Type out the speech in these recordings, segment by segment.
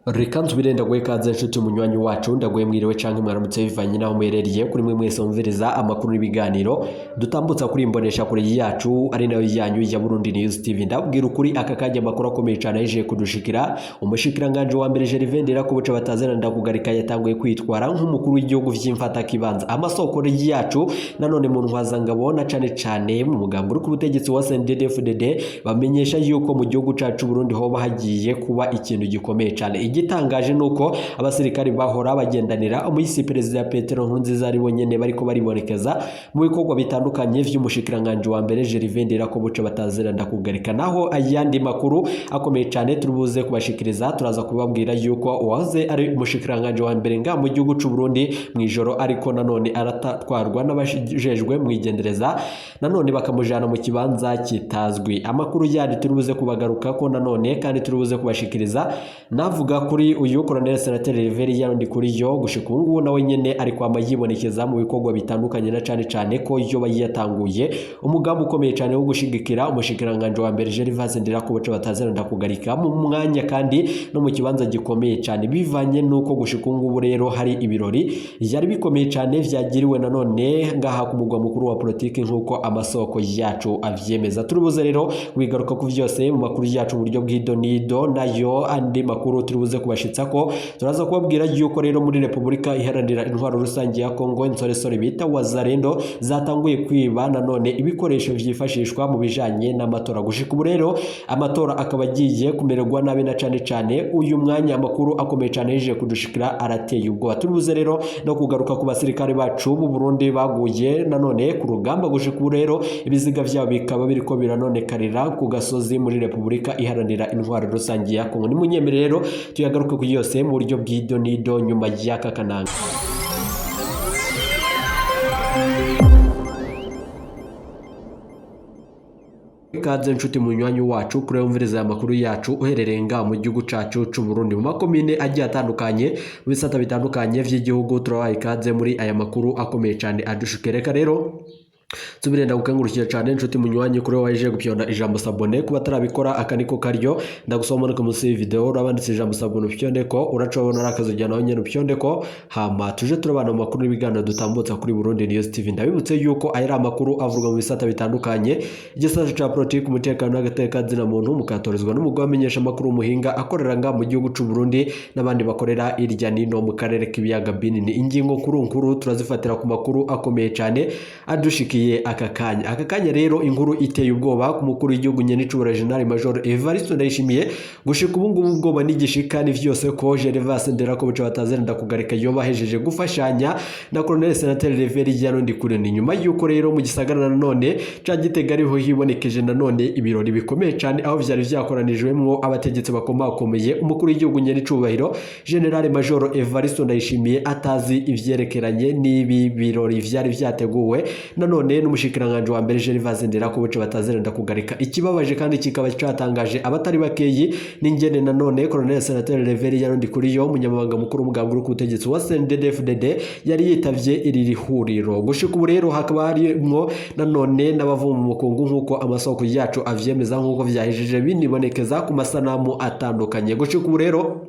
Reka nsubire ndaguhe ikaze nshuti munywanyi wacu ndaguhe mwiriwe canke mwaramutse bivanye naho muherereye kuri mwe mwese mumviriza amakuru n'ibiganiro dutambutsa kuri imbonesha kure yacu ari nayo yanyu ya Burundi News TV. Ndabwira ukuri aka kanya makuru akomeye cyane yaje kudushikira umushikiranganje wa mbere Gervais Ndirakobuca batazana ndakugarika yatanguye kwitwara nk'umukuru w'igihugu vy'imfata kibanza amasoko yacu nanone mu ntwaza ngabona cane mu mugambo uri ku butegetsi wa CNDD-FDD bamenyesha yuko mu gihugu cacu Burundi hoba hagiye kuba ikintu gikomeye cyane. Igitangaje nuko abasirikari bahora bagendanira umuyisi Perezida Petero Nkurunziza ari bonyene bariko baribonekeza mu bikorwa bitandukanye vy'umushikiranganje wa mbere Gervais Ndirakobuca batazira ndakugarika. Naho ayandi makuru akomeye cyane turubuze kubashikiriza turaza kubabwira yuko waze ari umushikiranganje wa mbere nga mu gihugu c'u Burundi mwijoro ariko nanone aratatwarwa n'abajejwe mwigendereza nanone bakamujana mu kibanza kitazwi. Amakuru yandi turubuze kubagaruka ko nanone kandi turubuze kubashikiriza navuga kuri uyu Colonel Senateri Riveri yarundi kuri yo gushikungu nawe nyene ariko amayibonekeza mu bikorwa bitandukanye na cane ko yo bayiyatanguye umugambo ukomeye cyane wo gushigikira umushikiranganje wa mbere Gervais Ndirakobuca batazana ndakugarika mu mwanya kandi no mu kibanza gikomeye cyane bivanye nuko gushikungu rero hari ibirori yari bikomeye cyane vyagiriwe nanone ngaha ku mugwa mukuru wa politiki nkuko amasoko yacu avyemeza. Turubuze rero wigaruka ku vyose mu makuru yacu buryo bw'idonido nayo andi makuru turubuze kubashitsa ko turaza kubabwira yuko rero muri Republika Iharanira Intwaro Rusange ya Kongo insoresore bita Wazalendo zatanguye kwiba nanone ibikoresho vyifashishwa mu bijanye n'amatora gushika rero amatora akaba agiye kumererwa nabi na cane uyu mwanya amakuru akomeye cyane yeje kudushikira arateye ubwoba. Turubuze rero no kugaruka ku basirikare bacu mu Burundi baguye nanone ku rugamba gushika rero ibiziga vyabo bikaba biriko biranonekarira ku gasozi muri Republika Iharanira Intwaro Rusange ya Kongo. Ni munyemere rero tuyagaruke ku yose mu buryo bw'idonido nyuma y'aka kananga. Ikaze nshuti munywanyi wacu kure umviriza amakuru yacu uherereye nga mu gihugu cacu c'u Burundi mu makomine agiye atandukanye mu bisata bitandukanye vy'igihugu turabaye ikaze muri aya makuru akomeye cyane adushikereka rero Tubirenda gukangurukira cyane nshuti munywanyi kuri waje gupyonda ijambo sabone kuba tarabikora akaniko karyo ndagusoma no munsi video urabanditse ijambo sabone upyondeko uracobona rakazujyana nyene upyondeko hama tuje turabana mu makuru n'ibiganiro dutambutsa kuri Burundi News TV. Ndabibutse yuko ayira amakuru avuga mu bisata bitandukanye igisata ca politiki umutekano n'agateka zina muntu mukatorezwa n'umugwa wamenyesha amakuru muhinga akorera nga mu gihugu c'u Burundi n'abandi bakorera irya nino mu karere k'ibiyaga binini. Ingingo nkuru turazifatira ku makuru akomeye cyane adushikiye aka kanya rero inkuru iteye ubwoba ku mukuru w'igihugu nyene c'ubura General Major Evariste Ndayishimiye gushika ubungubu ubwoba n'igishika ni vyose ko Gervais Ndirakobuca batazana ndakugarika yoba hejeje gufashanya na Colonel Senateri Riveri yarundi kure. Ni nyuma yuko rero mu gisagara nanone ca Gitega ariho hibonekeje nanone ibirori bikomeye cyane aho vyari vyakoranijwemwo abategetsi bakomakomeye umukuru w'igihugu nyene c'ubahiro General Major Evariste Ndayishimiye atazi ivyerekeranye n'ibi birori vyari vyateguwe nanone n'umushikiranganje wa mbere Gervais Ndirakobuca batazana ndakugarika. Ikibabaje kandi kikaba catangaje abatari bakeyi n'ingene nanone Colonel Senateri Riveri yarundi kuri yo umunyamabanga mukuru umugambo uri ku butegetsi wa CNDD-FDD yari yitavye iri huriro. Gushika rero hakaba harimwo nanone n'abavumu mu mukungu nkuko amasoko yacu avyemeza nkuko vyahejeje binibonekeza ku masanamu atandukanye. Gushika rero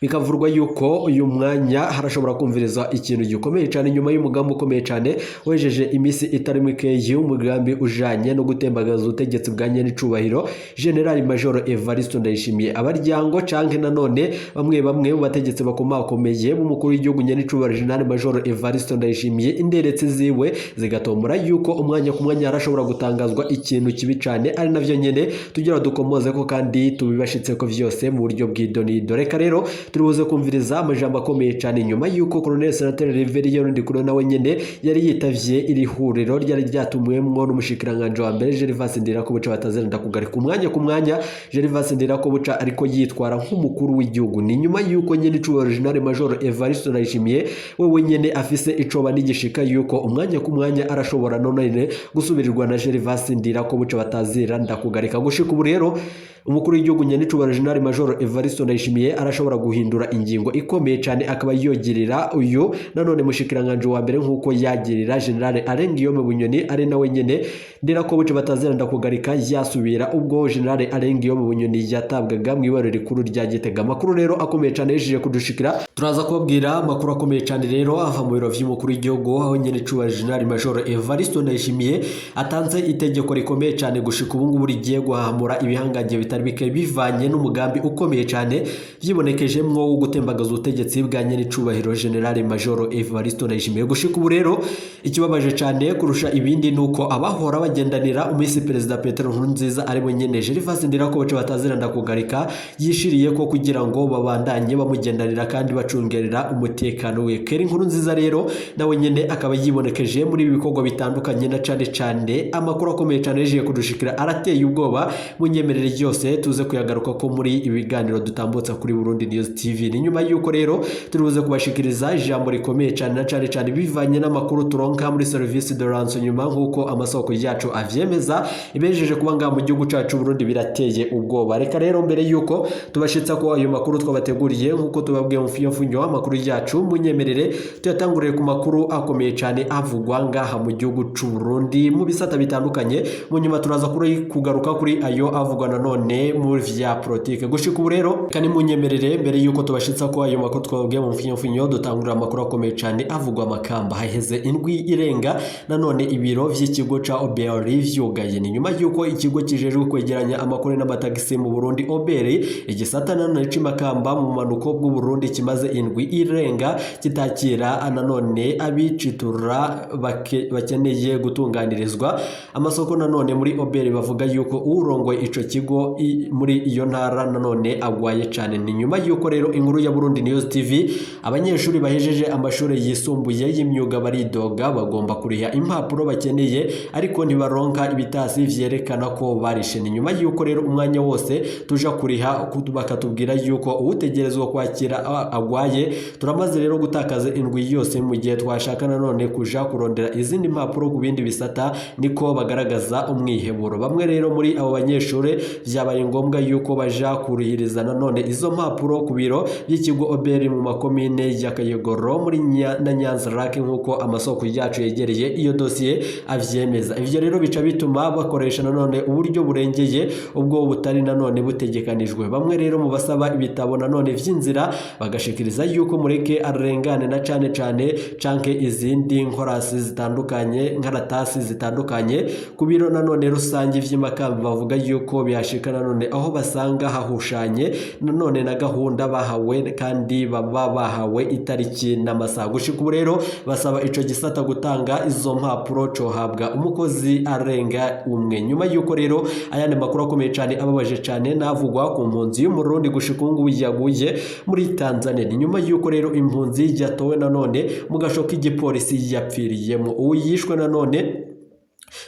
bikavurwa yuko uyu mwanya harashobora kumvirizwa ikintu gikomeye cyane nyuma y'umugambi ukomeye cyane wejeje imisi itari mikeyi umugambi ujanye no gutembagaza ubutegetsi bwa nyene cubahiro General Major Evariste Ndayishimiye. Abaryango canke nanone bamwe mu bategetsi bakomakomeye mu mukuru w'igihugu nyene cubahiro General Major Evariste Ndayishimiye inderetse ziwe zigatombora yuko umwanya ku mwanya harashobora gutangazwa ikintu kibi cyane ari navyo nyene tugira dukomoze ko kandi tubibashitse ko vyose mu buryo bw'idonido. Reka rero turubuze kumviriza amajambo akomeye cyane nyuma yuko Colonel Senateri Riveri yarundi kure nawe nyene yari yitavye iri huriro ryari ryatumwemwo n'umushikiranganje wa mbere Gervais Ndirakobuca batazana ndakugarika. Umwanya ku mwanya Gervais Ndirakobuca ariko yitwara nk'umukuru w'igihugu ni nyuma yuko nyene c'ubahiro General Major Evariste Ndayishimiye wewe nyene afise icoba n'igishika yuko umwanya ku mwanya arashobora none gusubirirwa na Gervais Ndirakobuca batazira ndakugarika. Gushika rero umukuru w'igihugu nyene c'ubahiro General Major Evariste Ndayishimiye arashobora ashobora guhindura ingingo ikomeye cyane akaba yogirira uyu nanone mushikiranganje wa mbere nkuko yagirira General Alengiyome Bunyoni ari nawe nyene ndira ko buce bataziranda kugarika yasubira ubwo General Alengiyome Bunyoni yatabwaga mu ibaro rikuru rya Gitega. Makuru rero akomeye cyane yishije kudushikira, turaza kubabwira makuru akomeye cyane rero ava mu biro vy'umukuru w'igihugu aho nyene cuba General Major Evariste Ndayishimiye atanze itegeko rikomeye cyane gushika ubu ngubu rigiye guhamura ibihangange bitari bike bivanye n'umugambi ukomeye cyane vyibonekejemwo wo gutembagaza ubutegetsi bwa nyene cubahiro General Major Evariste Ndayishimiye. Gushika ubu rero ikibabaje cyane kurusha ibindi nuko abahora bagendanira umisi Perezida Petero Nkurunziza ari bo nyene Gervais Ndirakobuce bataziranda kugarika yishiriye ko kugira ngo babandanye bamugendanira kandi bacungerera umutekano we. Keri Nkurunziza rero nawe nyene akaba yibonekeje muri ibi bikorwa bitandukanye na cyane amakuru akomeye cyane yeje kudushikira arateye ubwoba munyemerere ryose tuze kuyagaruka ko muri ibiganiro dutambutsa kuri Burundi News TV. Ni nyuma yuko rero turibuze kubashikiriza ijambo rikomeye cyane na cyane bivanye n'amakuru turonka muri service de renseignement nkuko amasoko yacu avyemeza ibejeje kuba nga mu gihugu cacu Burundi birateye ubwoba. Reka rero mbere yuko tubashitsa ko ayo makuru twabateguriye nkuko tubabwiye mfiyo amakuru yacu munyemerere tuyatangurire ku makuru akomeye cyane avugwa ngaha mu gihugu c'u Burundi mu bisata bitandukanye. Mu nyuma turaza kugaruka kuri ayo avugwa nanone mu vya politique. Gushika ubu rero kandi munyemerere mbere yuko tubashitsa ko ayo makuru twabwiye mu mfiyo dutangurira amakuru akomeye cyane avugwa Makamba haheze indwi irenga nanone ibiro vy'ikigo ca OBR vyugaye. Ni nyuma yuko ikigo kijejwe kwegeranya amakuru n'amatagisi mu Burundi OBR igisata nanone c'Imakamba mu manuko bw'u Burundi kimaze indwi irenga kitakira nanone abicitura bakeneye gutunganirizwa amasoko. Nanone muri OBR bavuga yuko urongoye ico kigo muri iyo ntara nanone agwaye cyane. Ni nyuma yuko rero inkuru ya Burundi News TV abanyeshuri bahejeje amashuri yisumbuye y'imyuga baridoga bagomba kuriha impapuro bakeneye ariko ntibaronka ibitasi vyerekana ko barishe. Ni nyuma yuko rero umwanya wose tuja kuriha bakatubwira yuko utegerezwa kwakira agwaye. Turamaze rero gutakaza indwi yose mu gihe twashaka nanone kuja kurondera izindi mpapuro ku bindi bisata niko bagaragaza umwiheburo. Bamwe rero muri abo banyeshuri vyabaye ngombwa yuko baja kurihiriza nanone izo mpapuro ku biro by'ikigo OBR mu makomine ya Kayogoro muri na Nyanza-Lac nkuko amasoko yacu yegereye iyo dosiye avyemeza. Ivyo rero bica bituma bakoresha nanone uburyo burengeye ubwo butari nanone butegekanijwe. Bamwe rero mu basaba ibitabo nanone vy'inzira bagashikiriza yuko mureke arengane na cane canke izindi nkorasi zitandukanye nkaratasi zitandukanye ku biro nanone rusange vy'Imakamba bavuga yuko byashika nanone aho basanga hahushanye nanone na gahunda bahawe kandi baba bahawe itariki n'amasaha. Gushika ubu rero basaba ico gisata gutanga izo mpapuro cohabwa umukozi arenga umwe. Nyuma yuko rero ayane makuru akomeye cyane ababaje cyane navugwa ku mpunzi y'umurundi gushika ubu yaguye muri Tanzania. Ni nyuma yuko rero impunzi yatowe nanone mu gashoka igipolisi yapfiriyemo. Uyishwe nanone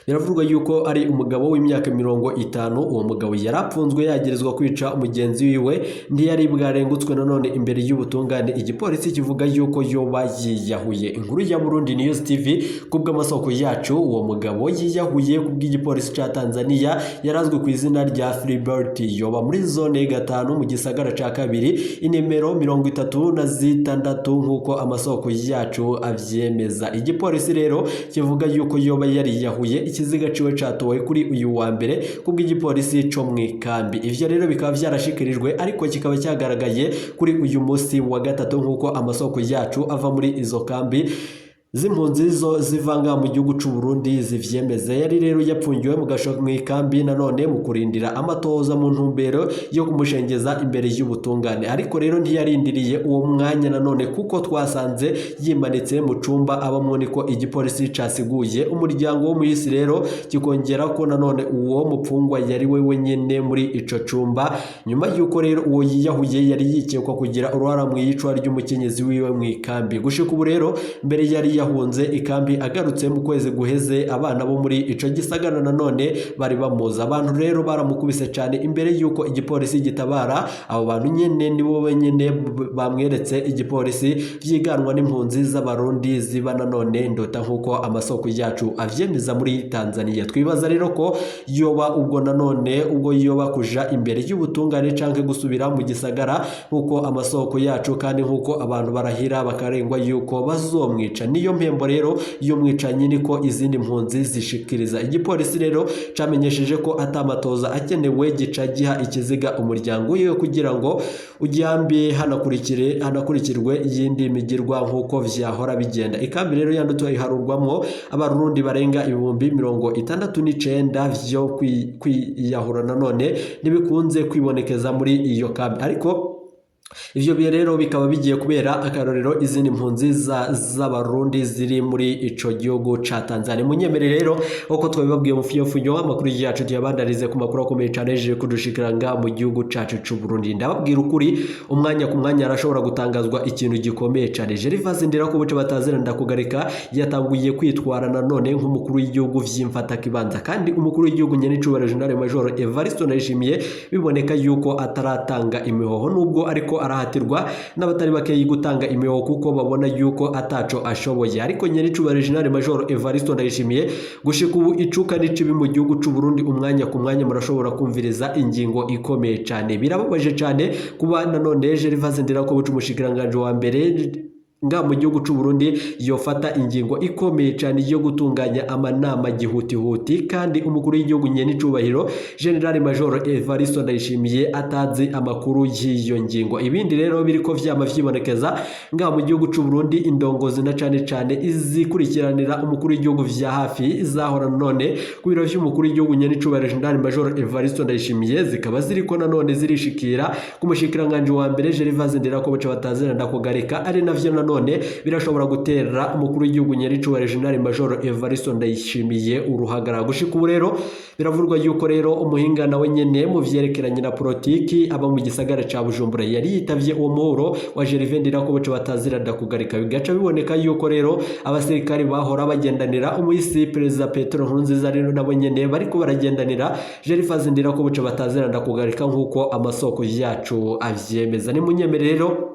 biravugwa yuko ari umugabo w'imyaka 50. Uwo mugabo yarapfunzwe yagirizwa kwica umugenzi wiwe ntiyari bwarengutswe nanone imbere y'ubutungane. Igipolisi kivuga yuko yoba yiyahuye. Inkuru ya Burundi News TV kubw'amasoko yacu uwo mugabo yiyahuye kubw'igipolisi ca Tanzania yarazwe ku izina rya Filibert yoba muri zone 5 mu gisagara ca kabiri inimero 36 nkuko amasoko yacu avyemeza. Igipolisi rero kivuga yuko yoba yari yahuye ikiziga ciwe catowe kuri uyu wa mbere kubw'igipolisi co mwikambi. Ivyo rero bikaba vyarashikirijwe ariko kikaba cyagaragaye kuri uyu musi wa gatatu nkuko amasoko yacu ava muri izo kambi z'impunzi zo zivanga mu gihugu c'u Burundi zivyemeze. Yari rero yapfungiwe mu gashoka mwikambi nanone mu kurindira amatoza mu ntumbero yo kumushengeza imbere y'ubutungane. Ariko rero ntiyarindiriye uwo mwanya nanone kuko twasanze yimanitse mu cumba abamwo niko igipolisi casiguye umuryango wo muyisi rero kikongera ko nanone uwo mupfungwa yari we wenyene muri ico cumba. Nyuma yuko rero uwo yiyahuye yari yikekwa kugira uruhara mu yicwa ry'umukenyezi wiwe mwikambi. Gushika ubu rero mbere yari yahunze ikambi agarutse mu kwezi guheze abana bo muri ico gisagara nanone bari bamuza. Abantu rero baramukubise cyane imbere yuko igipolisi gitabara. Abo bantu nyene nibo benyene bamweretse igipolisi vyiganwa n'impunzi z'abarundi ziba nanone Ndota nkuko amasoko yacu avyemeza muri Tanzania. Twibaza rero ko yoba ubwo nanone ubwo yoba kuja imbere y'ubutungane canke gusubira mu gisagara nkuko amasoko yacu kandi nkuko abantu barahira bakarengwa yuko bazomwica. Niyo mpembo rero iyo mwicanyi niko izindi mpunzi zishikiriza. Igipolisi rero camenyesheje ko atamatoza akenewe gica giha ikiziga umuryango wiwe kugira ngo ujyambi hanakurikirwe iyindi migirwa nkuko vyahora bigenda. Ikambi rero yandutuye iharurwamwo abarundi barenga 69,000 vyo kwiyahura nanone nibikunze kwibonekeza muri iyo kambi. Ariko ivyo bihe rero bikaba bigiye kubera akarorero izindi mpunzi z'abarundi ziri muri ico gihugu ca Tanzania. Munyemere rero uko twabibabwiye mu fiyofunyo amakuru yacu tuyabandarize ku makuru akomeye cyane je kudushikiranga mu gihugu cacu c'u Burundi. Ndababwira ukuri umwanya ku mwanya arashobora gutangazwa ikintu gikomeye cyane. Gervais Ndirakobuca batazira ndakugarika yatanguye kwitwara nanone nk'umukuru w'igihugu vy'imfata kibanza, kandi umukuru w'igihugu nyene cubara General Major Evariste Ndayishimiye biboneka yuko ataratanga imihoho, nubwo ariko arahatirwa n'abatari bakeyi gutanga imihoho kuko babona yuko ataco ashoboye. Ariko nyene cubara General Major Evariste Ndayishimiye gushika ubu icuka nicibi mu gihugu c'u Burundi umwanya ku mwanya murashobora kumviriza ingingo ikomeye cyane. Birababaje cyane kuba nanone Gervais Ndirakobuca umushikiranganje wa mbere nga mu gihugu c'u Burundi yofata ingingo ikomeye cyane yo gutunganya amanama gihutihuti, kandi umukuru w'igihugu nyene cubahiro General Major Evariste Ndayishimiye atazi amakuru y'iyo ngingo. Ibindi rero biriko vyama vyibonekeza nga mu gihugu c'u Burundi indongozi na cane izikurikiranira umukuru w'igihugu vya hafi zahora none ku biro vy'umukuru w'igihugu nyene cubahiro General Major Evariste Ndayishimiye zikaba ziriko nanone zirishikira ku mushikiranganje wa mbere Gervais Ndirakobuca batazira ndakugarika, ari navyo nanone birashobora gutera umukuru w'igihugu nyene cubahiro General Major Evariste Ndayishimiye uruhagara. Gushika ubu rero biravurwa yuko rero umuhinga nawe nyene mu vyerekeranye na politiki aba mu gisagara ca Bujumbura yari yitavye uwo muhuro wa Gervais Ndirakobuca batazira ndakugarika. Bigaca biboneka yuko rero abasirikari bahora bagendanira umuhisi Perezida Petero Nkurunziza rero nabo nyene bariko baragendanira Gervais Ndirakobuca batazira ndakugarika nkuko amasoko yacu avyemeza. Ni munyemere rero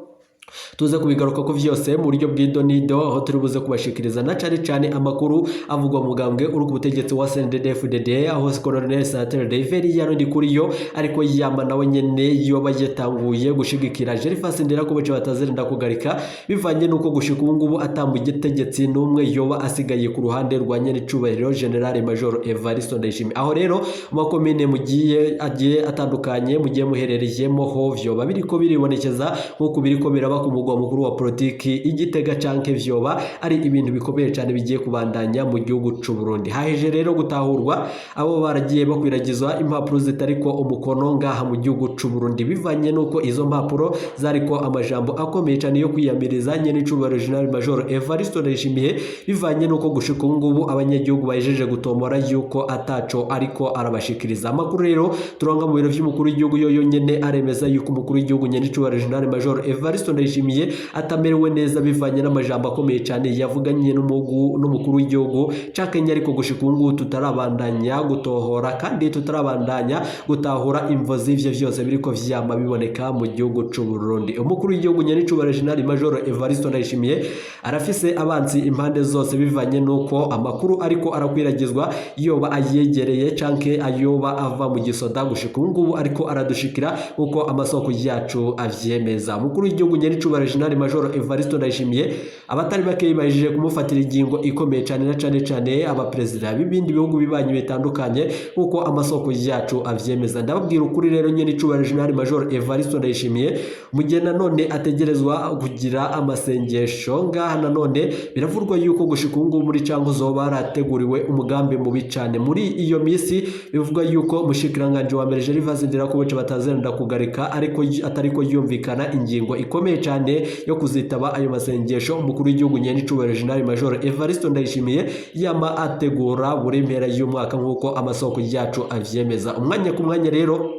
tuze kubigaruka ko vyose mu buryo bw'idonido, aho turi buze kubashikiriza na cane amakuru avugwa mu mugambwe uri ku butegetsi wa CNDD-FDD, aho Colonel Senateri David yarundi kuri yo ariko yama nawe nyene yoba yatanguye gushigikira Gervais Ndirakobuca batazira ndakugarika, bivanye nuko gushika ubu ngubu atamugitegetse numwe yoba asigaye ku ruhande rwa nyene cubahiro General Major Evariste Ndayishimiye. Aho rero makomine mugiye atandukanye mugiye muherereyemo ho vyoba biriko biribonekeza nkuko biriko biraba ku mugwa mukuru wa politiki Igitega canke vyoba ari ibintu bikomeye cyane bigiye kubandanya mu gihugu c'u Burundi. Haheje rero gutahurwa abo baragiye bakwiragizwa impapuro zitariko umukono ngaha mu gihugu c'u Burundi, bivanye nuko izo mpapuro zariko amajambo akomeye cyane yo kwiyamiriza nyene cubahiro General Major Evariste Ndayishimiye, bivanye nuko gushika ubu ngubu abanyagihugu bajeje gutomora yuko ataco ariko arabashikiriza. Amakuru rero turonga mu biro vy'umukuru w'igihugu yo nyene aremeza yuko umukuru w'igihugu nyene cubahiro General Major Evariste Ndayishimiye atamerewe neza, bivanye n'amajambo akomeye cyane yavuganye n'umukuru w'igihugu ca Kenya. Ariko gushika ubu ngubu tutarabandanya gutohora kandi tutarabandanya gutahura imvo z'ivyo vyose biriko vyama biboneka mu gihugu c'u Burundi. Umukuru w'igihugu nyene cubahiro General Major Evariste Ndayishimiye arafise abansi impande zose, bivanye nuko amakuru ariko arakwiragizwa yoba ayegereye canke ayoba ava mu gisoda. Gushika ubu ngubu ariko aradushikira uko amasoko yacu avyemeza. Umukuru w'igihugu nyene cubahiro General Major Evariste Ndayishimiye abatari bakeyi bahejije kumufatira ingingo ikomeye cyane na cane abaperezida b'ibindi bihugu bibanye bitandukanye uko amasoko yacu avyemeza. Ndababwira ukuri rero nyene cubahiro General Major Evariste Ndayishimiye mugihe nanone ategerezwa kugira amasengesho ngaha. Nanone biravurwa yuko gushika ubu muri cango zoba harateguriwe umugambi mubi cyane muri iyo misi. Bivugwa yuko umushikiranganje wa mbere Gervais Ndirakobuca batazira ndakugarika ariko atariko yumvikana ingingo ikomeye cyane yo kuzitaba ayo masengesho umukuru w'igihugu nyene cubahiro General Major Evariste Ndayishimiye yama ategura buri mpera y'umwaka nkuko amasoko yacu avyemeza. Umwanya ku mwanya rero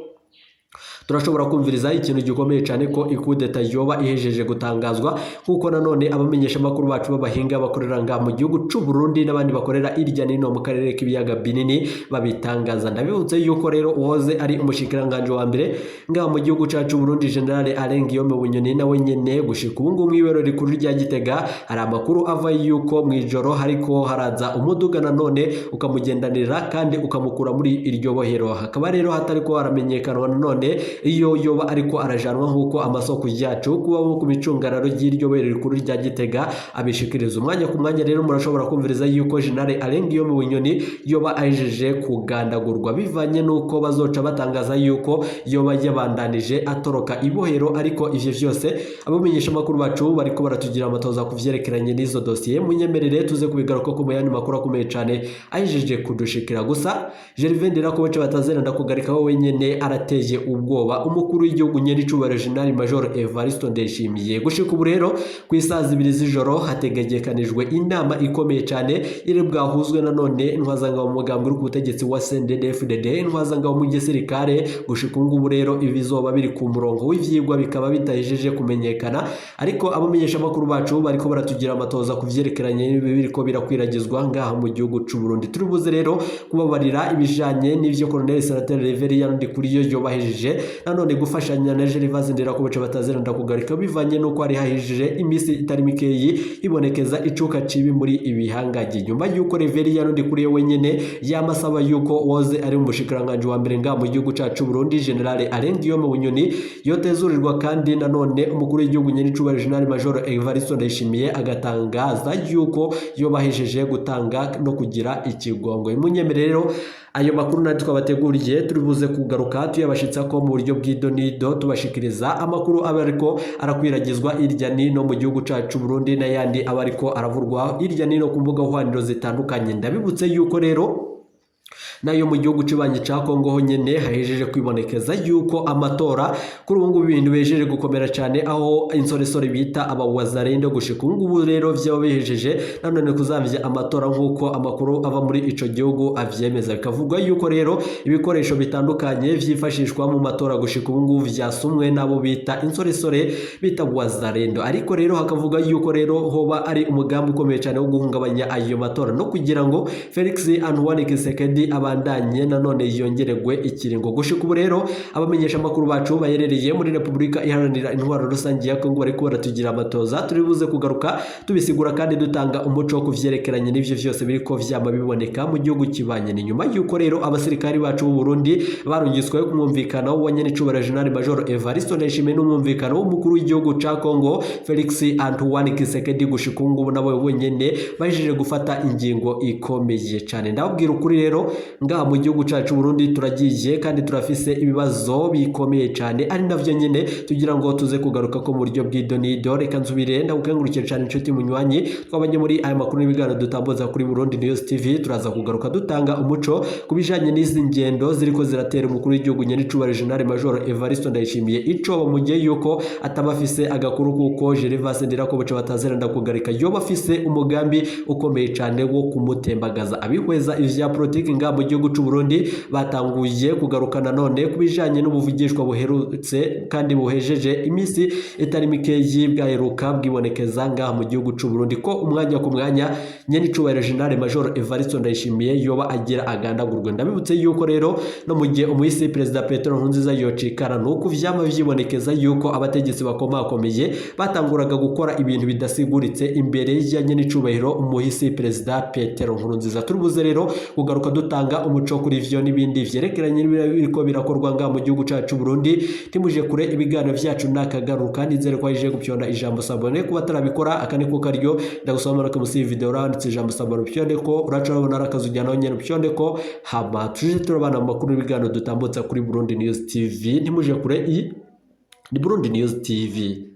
turashobora kumviriza ikintu gikomeye cyane ko ikudeta yoba ihejeje gutangazwa kuko nanone abamenyesha makuru bacu b'abahinga bakorera nga mu gihugu cy'u Burundi n'abandi bakorera irya nino mu karere k'ibiyaga binini babitangaza. Ndabibutse yuko rero uhoze ari umushikiranganje wa mbere nga mu gihugu cyacu Burundi General Alain Guillaume Bunyoni nawe nyene gushika ubu ngubu mw'ibero rikuru rya Gitega hari amakuru ava yuko mwijoro hariko haraza umuduga nanone ukamugendanira kandi ukamukura muri iryo bohero. Hakaba rero hatariko haramenyekana nanone iyo yoba ariko arajanwa nkuko amasoko yacu kuba ku micungararo y'iryo bohero rikuru rya Gitega abishikiriza. Umwanya ku mwanya rero murashobora kumviriza yuko General Alain Guillaume Bunyoni yoba ajeje kugandagurwa bivanye nuko bazoca batangaza yuko yoba yabandanije atoroka ibohero, ariko ivyo vyose abamenyesha makuru bacu bariko baratugira amatoza kuvyerekeranye n'izo dossier. Munyemerere tuze kubigaruka ko muyandi makuru akomeye cyane ajeje kudushikira. Gusa Gervais Ndirakobuca batazera ndakugarika wowe nyene arateye ubwoba umukuru w'igihugu nyeri cubare General Major Evariste Ndayishimiye. Gushika ubu rero ku isaha 2 z'ijoro hategekanijwe inama ikomeye cyane iri bwahuzwe nanone intwazanga mu mugambi ku butegetsi wa CNDD-FDD, intwazanga mu gisirikare. Gushika ubu rero ibizoba biri ku murongo w'ivyigwa bikaba bitajeje kumenyekana, ariko abamenyesha makuru bacu bariko baratugira amatoza kuvyerekeranye n'ibiriko birakwiragizwa ngaha mu gihugu cy'u Burundi. Turibuze rero kubabarira ibijanye n'ivyo Colonel Senateri Reverien Ndikuriyo yobahejeje nanone gufashanya na Gervais Ndirakobuca batazera ndakugarika bivanye nuko ari hahejije imisi itari mikeyi ibonekeza icuka cibi muri ibihangaje nyuma yuko Reverien Ndikuriyo wenyene yamasaba yuko woze ari umushikiranganje wa mbere nga mu gihugu cyacu Burundi General Alain Guillaume Bunyoni yotezurirwa, kandi nanone umukuru w'igihugu nyene cubare General Major Evariste Ndayishimiye agatangaza yuko yobahejeje gutanga no kugira ikigongo. Munyemerero ayo makuru nari twabateguriye turibuze kugaruka tuyabashitsa ko mu buryo bw'idonido tubashikiriza amakuru aba ariko arakwiragizwa irya nino mu gihugu cyacu Burundi n'ayandi aba ariko aravurwa irya nino ku mbuga hwaniro zitandukanye. Ndabibutse yuko rero nayo mu gihugu cy'ibanye cya Kongo ho nyene hahejeje kwibonekeza yuko amatora kuri ubu ngubu ibintu bejeje gukomera cyane, aho insoresore bita abawazarendo gushika ubu ngubu rero vyaba bihejeje nanone kuzamvya amatora nkuko amakuru ava muri ico gihugu avyemeza. Bikavugwa yuko rero ibikoresho bitandukanye vyifashishwa mu matora gushika ubu ngubu vyasumwe nabo bita insoresore bita wazarendo, ariko rero hakavuga yuko rero hoba ari umugambi ukomeye cyane wo guhungabanya ayo matora no kugira ngo Felix Antoine Tshisekedi abandanye nanone yongeregwe ikiringo. Gushika ubu rero abamenyesha makuru bacu bayerereye muri Republika Iharanira Intwaro Rusange ya Kongo bariko baratugira amatoza turibuze kugaruka tubisigura kandi dutanga umuco wo kuvyerekeranye n'ivyo vyose biriko vyama biboneka mu gihugu kibanye. Ni nyuma yuko rero abasirikari bacu b'u Burundi barungiswe kumwumvikano wa nyene cubara General Major Evariste Ndayishimiye n'umwumvikano w'umukuru w'igihugu ca Kongo Felix Antoine Tshisekedi. Gushika ubu nabo wenyene bajeje gufata ingingo ikomeye cyane. Ndababwira ukuri rero ngaha mu gihugu cyacu Burundi turagiye kandi turafise ibibazo bikomeye cyane, ari navyo nyene tugira ngo tuze kugaruka ko mu buryo bw'idonido. Reka nsubire ndagukengurukire cyane inshuti munywanyi twabanye muri aya makuru n'ibiganiro dutamboza kuri Burundi News TV. Turaza kugaruka dutanga umuco kubijanye n'izi ngendo ziriko ziratera umukuru w'igihugu nyene cubare General Major Evariste Ndayishimiye ico bamugiye yuko atabafise agakuru kuko Gervais Ndirakobuca batazera ndakugarika yoba afise umugambi ukomeye cyane wo kumutembagaza. Abihweza ivya politiki nga mu gihugu cy'u Burundi batanguye kugaruka nanone kubijanye n'ubuvugishwa buherutse kandi buhejeje imisi itari mikeyi bwaheruka bwibonekeza nga mu gihugu cy'u Burundi ko umwanya ku mwanya nyene cubare General Major Evariste Ndayishimiye yoba agira agandagurwe. Ndabibutse yuko rero no mu gihe umuhisi Perezida Petero Nkurunziza yocikara nuko vyama vyibonekeza yuko abategetsi bakomakomeye batanguraga gukora ibintu bidasiguritse imbere ya nyene cubahiro umuhisi Perezida Petero Nkurunziza. Turubuze rero kugaruka dutanga umuco kuri ivyo n'ibindi vyerekeranye n'ibiriko birakorwa nga mu gihugu cyacu Burundi. Timuje kure ibiganiro vyacu nakagaruka nizere ko aje gupyonda ijambo sabone kuba tarabikora akaniko karyo ndagusoma ko musi video randitse ijambo sabone pyonde ko uracabona arakazujyana nyene pyonde ko haba tuje turabana mu makuru ibiganiro dutambutsa kuri Burundi News TV. Timuje kure ni Burundi News TV.